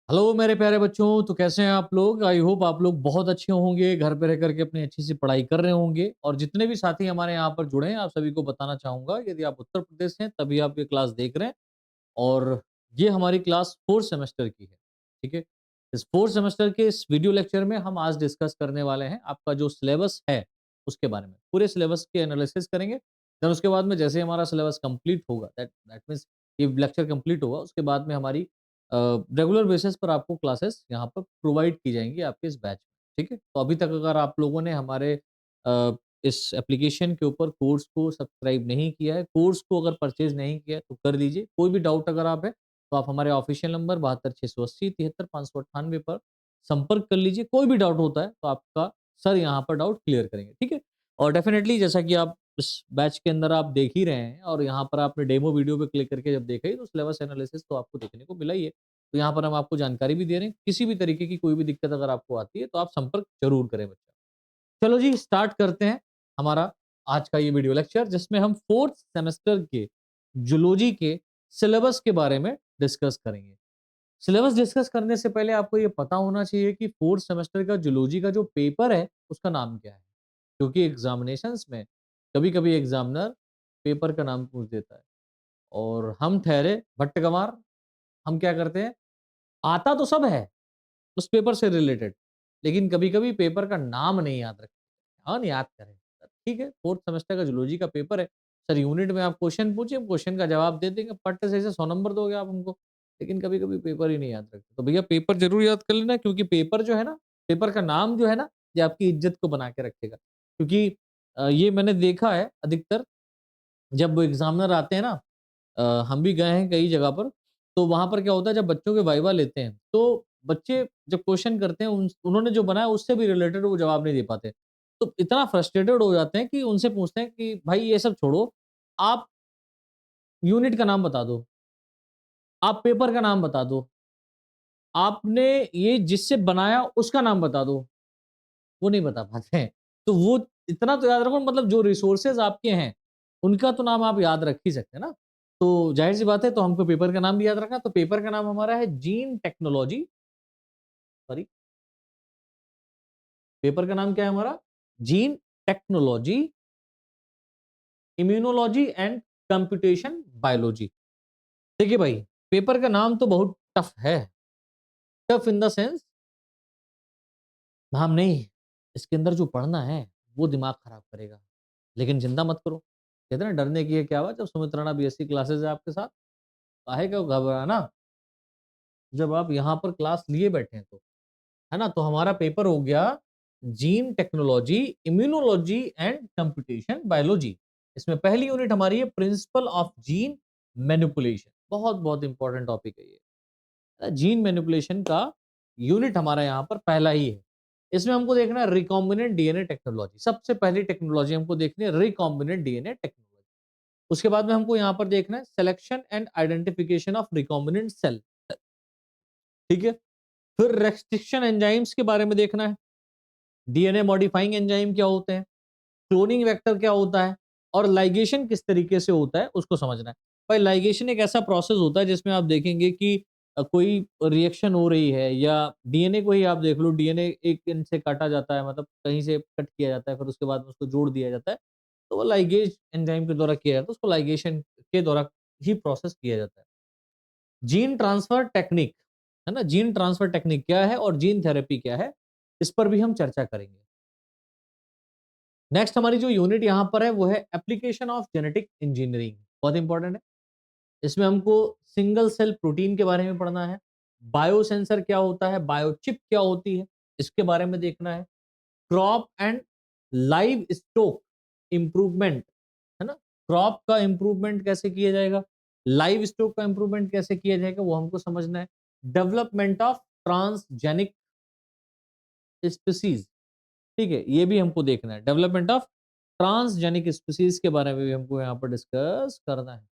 Hello मेरे प्यारे बच्चों, तो कैसे हैं आप लोग? आई होप आप लोग बहुत अच्छे होंगे, घर पे रह करके अपनी अच्छी सी पढ़ाई कर रहे होंगे। और जितने भी साथी हमारे यहाँ पर जुड़े हैं, आप सभी को बताना चाहूँगा, यदि आप उत्तर प्रदेश हैं तभी आप ये क्लास देख रहे हैं। और ये हमारी क्लास 4th सेमेस्टर की है, ठीक है? इस 4th सेमेस्टर के इस वीडियो लेक्चर में हम आज डिस्कस करने वाले हैं आपका जो सिलेबस है, उसके बारे में। पूरे सिलेबस के एनालिसिस करेंगे, देन उसके बाद में जैसे ही हमारा सिलेबस कंप्लीट होगा, दैट दैट मीन्स ये लेक्चर कंप्लीट होगा, उसके बाद में हमारी रेगुलर बेसिस पर आपको क्लासेस यहाँ पर प्रोवाइड की जाएँगी आपके इस बैच में, ठीक है? तो अभी तक अगर आप लोगों ने हमारे इस एप्लीकेशन के ऊपर कोर्स को सब्सक्राइब नहीं किया है, कोर्स को अगर परचेज़ नहीं किया है तो कर लीजिए। कोई भी डाउट अगर आप है तो आप हमारे ऑफ़िशियल नंबर 72 680 73 598 पर संपर्क कर लीजिए। कोई भी डाउट होता है तो आपका सर यहाँ पर डाउट क्लियर करेंगे, ठीक है? और डेफ़िनेटली जैसा कि आप इस बैच के अंदर आप देख ही रहे हैं और यहाँ पर आपने डेमो वीडियो पे क्लिक करके जब देखा ही तो सिलेबस एनालिसिस तो आपको देखने को मिला ही है। तो यहाँ पर हम आपको जानकारी भी दे रहे हैं, किसी भी तरीके की कोई भी दिक्कत अगर आपको आती है तो आप संपर्क ज़रूर करें बच्चा। चलो जी स्टार्ट करते हैं हमारा आज का ये वीडियो लेक्चर जिसमें हम 4th सेमेस्टर के जूलॉजी के सिलेबस के बारे में डिस्कस करेंगे। सिलेबस डिस्कस करने से पहले आपको ये पता होना चाहिए कि 4th सेमेस्टर का जूलॉजी का जो पेपर है उसका नाम क्या है? क्योंकि एग्जामिनेशंस में कभी-कभी एग्जामिनर पेपर का नाम पूछ देता है और हम ठहरे भट्ट-गंवार, हम क्या करते हैं, आता तो सब है उस पेपर से रिलेटेड, लेकिन कभी-कभी पेपर का नाम नहीं याद रखते। हाँ, याद करें। ठीक है, 4th सेमेस्टर का जूलॉजी का पेपर है। सर यूनिट में आप क्वेश्चन पूछिए, क्वेश्चन का जवाब दे देंगे, पट्ट से 100 नंबर दोगे आप हमको। लेकिन कभी-कभी पेपर ही नहीं याद रखते। तो भैया पेपर ज़रूर याद कर लेना क्योंकि पेपर जो है ना, पेपर का नाम जो है ना, ये आपकी इज़्ज़त को बना के रखेगा। क्योंकि ये मैंने देखा है अधिकतर जब वो एग्ज़ामिनर आते हैं ना, हम भी गए हैं कई जगह पर, तो वहाँ पर क्या होता है जब बच्चों के वाइवा लेते हैं, तो बच्चे जब क्वेश्चन करते हैं उन्होंने जो बनाया उससे भी रिलेटेड वो जवाब नहीं दे पाते। तो इतना फ्रस्ट्रेटेड हो जाते हैं कि उनसे पूछते हैं कि भाई ये सब छोड़ो, आप यूनिट का नाम बता दो, आप पेपर का नाम बता दो, आपने ये जिससे बनाया उसका नाम बता दो, वो नहीं बता पाते हैं। तो वो इतना तो याद रखो मतलब जो रिसोर्सेज़ आपके हैं, उनका तो नाम आप याद रख ही सकते हैं ना। तो ज़ाहिर-सी बात है तो हमको पेपर का नाम भी याद रखना है, तो पेपर का नाम हमारा है जीन टेक्नोलॉजी सॉरी पेपर का नाम क्या है हमारा? Gene technology, immunology and computation biology. देखिए भाई, पेपर का नाम तो बहुत टफ है। टफ इन द सेंस नाम नहीं, इसके अंदर जो पढ़ना है, वो दिमाग खराब करेगा। लेकिन चिंता मत करो। कहते हैं ना डरने की है क्या बात जब सुमित्राना बीएससी क्लासेस है आपके साथ, काहे को घबराना, जब आप यहाँ पर क्लास लिए बैठे हैं तो, है ना? तो हमारा पेपर हो गया gene technology, immunology and computation biology. इसमें पहली यूनिट हमारी है प्रिंसिपल ऑफ जीन मैनिपुलेशन। बहुत-बहुत इंपॉर्टेंट टॉपिक है ये। जीन मैनिपुलेशन का यूनिट हमारा यहाँ पर पहला ही है। इसमें हमको देखना है रिकॉम्बिनेंट डीएनए टेक्नोलॉजी। सबसे पहली टेक्नोलॉजी हमको देखनी है रिकॉम्बिनेंट डीएनए टेक्नोलॉजी। उसके बाद में हमको यहाँ पर देखना है selection and identification of recombinant cell, ठीक है? फिर रेस्ट्रिक्शन एंजाइम्स के बारे में देखना है। डीएनए मॉडिफाइंग एंजाइम क्या होते हैं, क्लोनिंग वेक्टर क्या होता है और लाइगेशन किस तरीके से होता है उसको समझना है। भाई लाइगेशन एक ऐसा प्रोसेस होता है जिसमें आप देखेंगे कि कोई रिएक्शन हो रही है या डीएनए को ही आप देख लो, डीएनए एक एंड से काटा जाता है, मतलब कहीं से कट किया जाता है, फिर उसके बाद में उसको जोड़ दिया जाता है, तो वो लाइगेज एंजाइम के द्वारा किया जाता है, उसको लाइगेशन के द्वारा ही प्रोसेस किया जाता है। जीन ट्रांसफर टेक्निक, है ना, जीन ट्रांसफर टेक्निक क्या है और जीन थेरेपी क्या है, इस पर भी हम चर्चा करेंगे। नेक्स्ट हमारी जो यूनिट यहाँ पर है वो है एप्लीकेशन ऑफ जेनेटिक इंजीनियरिंग, बहुत इंपॉर्टेंट है। इसमें हमको सिंगल सेल प्रोटीन के बारे में पढ़ना है, बायोसेंसर क्या होता है, बायोचिप क्या होती है, इसके बारे में देखना है। Crop and live stock improvement, है ना, क्रॉप का इम्प्रूवमेंट कैसे किया जाएगा, लाइव स्टॉक का इम्प्रूवमेंट कैसे किया जाएगा वो हमको समझना है। डेवलपमेंट ऑफ ट्रांसजेनिक स्पीसीज, ठीक है, ये भी हमको देखना है। डेवलपमेंट ऑफ ट्रांसजेनिक स्पीसीज के बारे में भी हमको यहाँ पर डिस्कस करना है।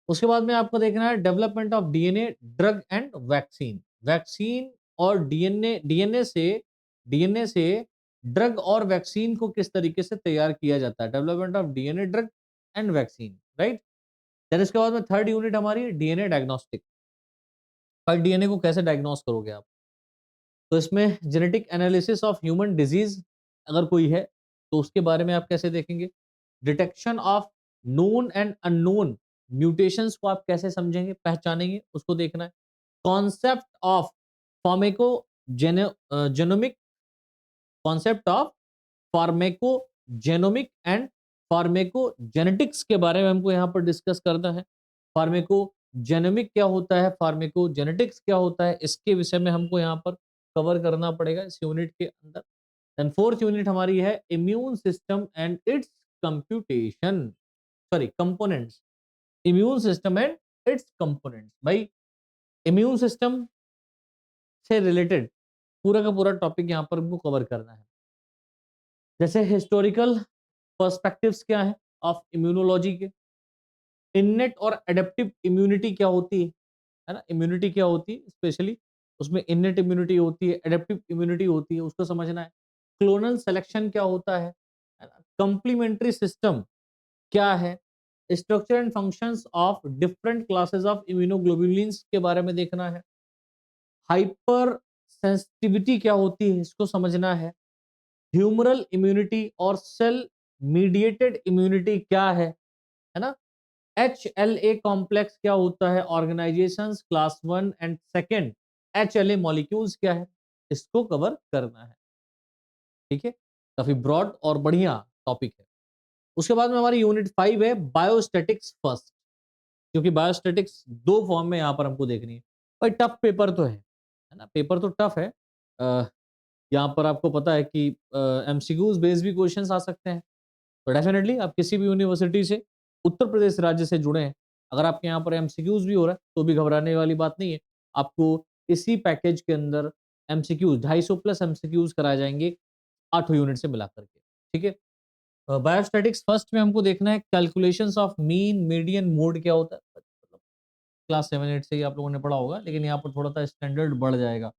उसके बाद में आपको देखना है development of DNA drug and vaccine, vaccine और डीएनए से ड्रग और वैक्सीन को किस तरीके से तैयार किया जाता है, development of DNA drug and vaccine, right. Then इसके बाद में थर्ड यूनिट हमारी डीएनए डायग्नोस्टिक, भाई डीएनए को कैसे डायग्नोस करोगे आप? तो इसमें genetic analysis of human disease अगर कोई है तो उसके बारे में आप कैसे देखेंगे? Detection of known and unknown mutations को आप कैसे समझेंगे, पहचानेंगे, उसको देखना है। Concept of pharmacogenomic concept of pharmacogenomic and pharmacogenetics के बारे में हमको यहाँ पर डिस्कस करना है। फार्मेकोजेनोमिक क्या होता है, फार्मेकोजेनेटिक्स क्या होता है, इसके विषय में हमको यहाँ पर कवर करना पड़ेगा इस यूनिट के अंदर। देन फोर्थ यूनिट हमारी है immune system and it's computation, sorry components. Immune system and it's components. भाई इम्यून सिस्टम से रिलेटेड पूरा का पूरा टॉपिक यहाँ पर हमको कवर करना है। जैसे हिस्टोरिकल पर्सपेक्टिव्स क्या है ऑफ इम्यूनोलॉजी के, इननेट और एडेप्टिव इम्यूनिटी क्या होती है ना, इम्यूनिटी क्या होती है स्पेशली उसमें इननेट इम्यूनिटी होती है, एडेप्टिव इम्यूनिटी होती है, उसको समझना है। क्लोनल सिलेक्शन क्या होता है ना, कंप्लीमेंट्री सिस्टम क्या है, structure and functions of different classes of immunoglobulins के बारे में देखना है। हाइपर सेंसिटिविटी क्या होती है इसको समझना है। ह्यूमरल इम्यूनिटी और सेल मीडिएटेड इम्यूनिटी क्या है ना। HLA कॉम्प्लेक्स क्या होता है, organisations class 1 and second HLA molecules क्या है, इसको कवर करना है। ठीक है, काफी ब्रॉड और बढ़िया टॉपिक है। उसके बाद में हमारी यूनिट 5 है बायोस्टैटिक्स फर्स्ट, क्योंकि बायोस्टैटिक्स दो फॉर्म में यहाँ पर हमको देखनी है। भाई टफ पेपर तो है ना, पेपर तो टफ है। यहाँ पर आपको पता है कि एमसीक्यूज बेस्ड भी क्वेश्चंस आ सकते हैं। तो डेफिनेटली आप किसी भी यूनिवर्सिटी से उत्तर प्रदेश राज्य से जुड़े हैं, अगर आपके यहाँ पर एमसीक्यूज भी हो रहा है तो भी घबराने वाली बात नहीं है। आपको इसी पैकेज के अंदर एमसीक्यूज 250 प्लस एमसीक्यूज कराए जाएंगे 8 यूनिट से मिला करके। ठीक है, बायोस्टैटिक्स फर्स्ट में हमको देखना है calculations of mean median mode क्या होता है। मतलब क्लास 7 8 से ही आप लोगों ने पढ़ा होगा, लेकिन यहाँ पर थोड़ा सा स्टैंडर्ड बढ़ जाएगा।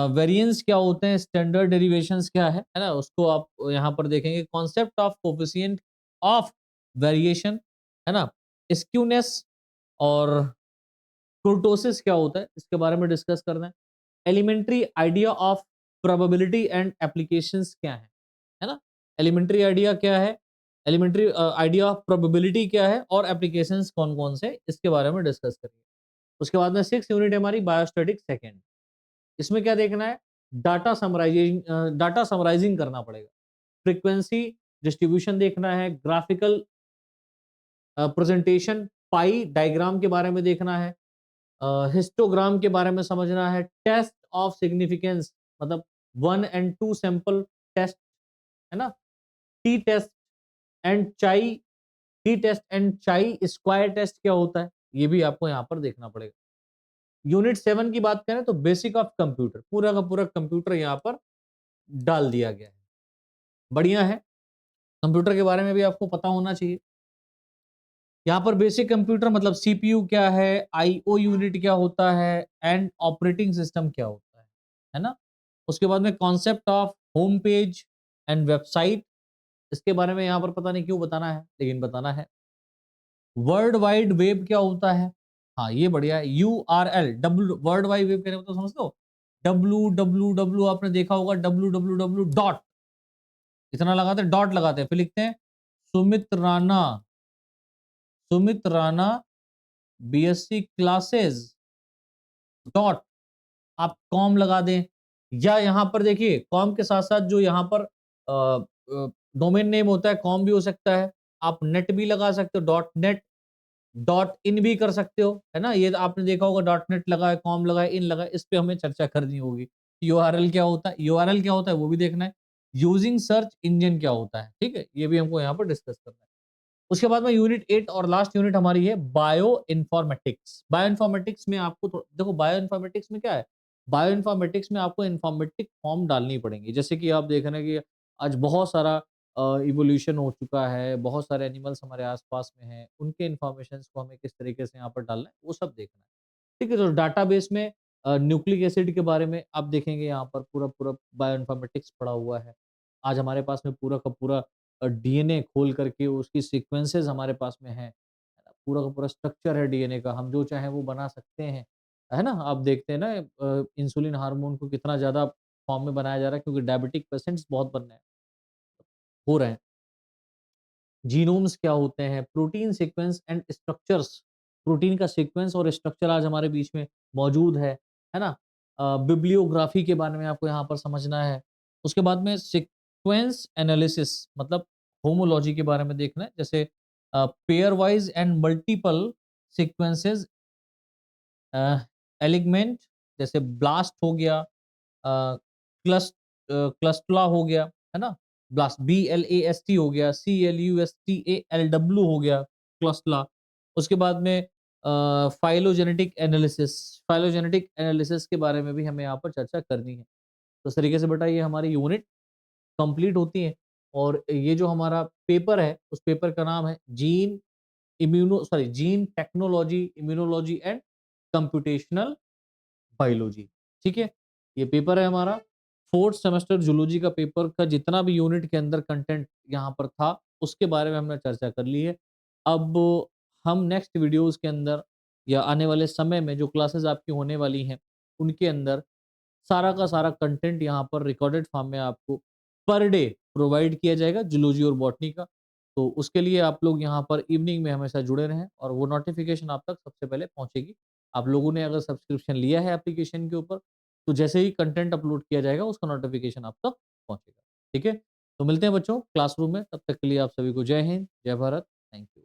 वेरिएंस क्या होते हैं, स्टैंडर्ड डेरिवेशंस क्या है ना, उसको आप यहाँ पर देखेंगे। Concept of coefficient of variation है ना, स्क्यूनेस और कुर्टोसिस क्या होता है इसके बारे में डिस्कस करना है। Elementary idea of probability and applications क्या है ना, एलिमेंट्री आइडिया क्या है, एलिमेंट्री आइडिया ऑफ प्रोबेबिलिटी क्या है और एप्लीकेशंस कौन कौन से, इसके बारे में डिस्कस करेंगे। उसके बाद में 6 यूनिट है हमारी बायोस्टैटिक सेकेंड। इसमें क्या देखना है, डाटा समराइजिंग करना पड़ेगा। फ्रीक्वेंसी डिस्ट्रीब्यूशन देखना है, ग्राफिकल प्रेजेंटेशन पाई डायग्राम के बारे में देखना है, हिस्टोग्राम के बारे में समझना है। टेस्ट ऑफ सिग्निफिकेंस मतलब 1 and 2 सैंपल टेस्ट है ना। टी टेस्ट एंड चाई टी टेस्ट एंड चाई स्क्वायर टेस्ट क्या होता है, ये भी आपको यहाँ पर देखना पड़ेगा। यूनिट 7 की बात करें तो बेसिक ऑफ कंप्यूटर, पूरा का पूरा कंप्यूटर यहाँ पर डाल दिया गया है। बढ़िया है, कंप्यूटर के बारे में भी आपको पता होना चाहिए। यहाँ पर बेसिक कंप्यूटर मतलब सीपीयू क्या है, आईओ यूनिट क्या होता है एंड ऑपरेटिंग सिस्टम क्या होता है ना। उसके बाद में concept of home page and website, इसके बारे में यहाँ पर पता नहीं क्यों बताना है, लेकिन बताना है। वर्ल्ड वाइड वेब क्या होता है, हाँ ये बढ़िया है। URL W, world wide web कहने मतलब समझ लो, डब्ल्यू डब्ल्यू डब्ल्यू आपने देखा होगा, डब्ल्यू डब्ल्यू डब्ल्यू डॉट, इतना लगाते हैं डॉट लगाते हैं, फिर लिखते हैं Sumit Rana, Sumit Rana BSc classes dot, आप कॉम लगा दें। या यहाँ पर देखिए कॉम के साथ साथ जो यहाँ पर डोमेन नेम होता है कॉम भी हो सकता है, आप नेट भी लगा सकते हो, डॉट नेट, डॉट इन भी कर सकते हो है ना। ये आपने देखा होगा डॉट नेट लगा है, कॉम लगा है, इन लगा है, इस पे हमें चर्चा करनी होगी। यूआरएल क्या होता है, यूआरएल क्या होता है वो भी देखना है। यूजिंग सर्च इंजन क्या होता है, ठीक है, ये भी हमको यहाँ पर डिस्कस करना है। उसके बाद में यूनिट 8 और लास्ट यूनिट हमारी है बायो इन्फॉर्मेटिक्स। बायो इन्फॉर्मेटिक्स में आपको देखो, बायो इन्फॉर्मेटिक्स में क्या है, बायो इन्फॉर्मेटिक्स में आपको इन्फॉर्मेटिक फॉर्म डालनी पड़ेंगी। जैसे कि आप देख रहे हैं कि आज बहुत सारा इवोल्यूशन हो चुका है, बहुत सारे एनिमल्स हमारे आसपास में हैं, उनके इन्फॉर्मेशन को हमें किस तरीके से यहाँ पर डालना है वो सब देखना है। ठीक है, तो डाटाबेस में न्यूक्लिक एसिड के बारे में आप देखेंगे, यहाँ पर पूरा पूरा बायो इन्फॉर्मेटिक्स पड़ा हुआ है। आज हमारे पास में पूरा का पूरा डीएनए खोल करके उसकी सीक्वेंसेस हमारे पास में है ना? पूरा का पूरा स्ट्रक्चर है डीएनए का, हम जो चाहें वो बना सकते हैं। है ना? आप देखते हैं ना इंसुलिन हार्मोन को कितना ज़्यादा फॉर्म में बनाया जा रहा है क्योंकि डायबिटिक पेशेंट्स बहुत बन रहे हैं, हो रहे हैं। जीनोम्स क्या होते हैं, protein sequence and structures, protein का सीक्वेंस और स्ट्रक्चर आज हमारे बीच में मौजूद है ना? बिब्लियोग्राफी के बारे में आपको यहाँ पर समझना है। उसके बाद में सीक्वेंस एनालिसिस मतलब होमोलॉजी के बारे में देखना है, जैसे pairwise and multiple sequences alignment जैसे ब्लास्ट हो गया, क्लस्टला हो गया, है ना? ब्लास्ट BLAST हो गया, CLUSTALW हो गया, क्लस्टला। उसके बाद में फाइलोजेनेटिक एनालिसिस के बारे में भी हमें यहाँ पर चर्चा करनी है। तो इस तरीके से बेटा ये हमारी यूनिट कंप्लीट होती है और ये जो हमारा पेपर है, उस पेपर का नाम है gene technology, immunology and computational biology, ठीक है? ये पेपर है हमारा 4th सेमेस्टर जूलॉजी का पेपर का जितना भी यूनिट के अंदर कंटेंट यहाँ पर था, उसके बारे में हमने चर्चा कर ली है। अब हम नेक्स्ट वीडियोज़ के अंदर या आने वाले समय में जो क्लासेस आपकी होने वाली हैं, उनके अंदर सारा का सारा कंटेंट यहाँ पर रिकॉर्डेड फॉर्म में आपको पर डे प्रोवाइड किया जाएगा जूलॉजी और बॉटनी का। तो उसके लिए आप लोग यहाँ पर इवनिंग में हमेशा जुड़े रहें और वो नोटिफ़िकेशन आप तक सबसे पहले पहुँचेगी। आप लोगों ने अगर सब्सक्रिप्शन लिया है एप्लीकेशन के ऊपर, तो जैसे ही कंटेंट अपलोड किया जाएगा उसका नोटिफ़िकेशन आप तक पहुँचेगा। ठीक है? तो मिलते हैं बच्चों क्लासरूम में, तब तक के लिए आप सभी को जय हिंद, जय भारत, थैंक यू।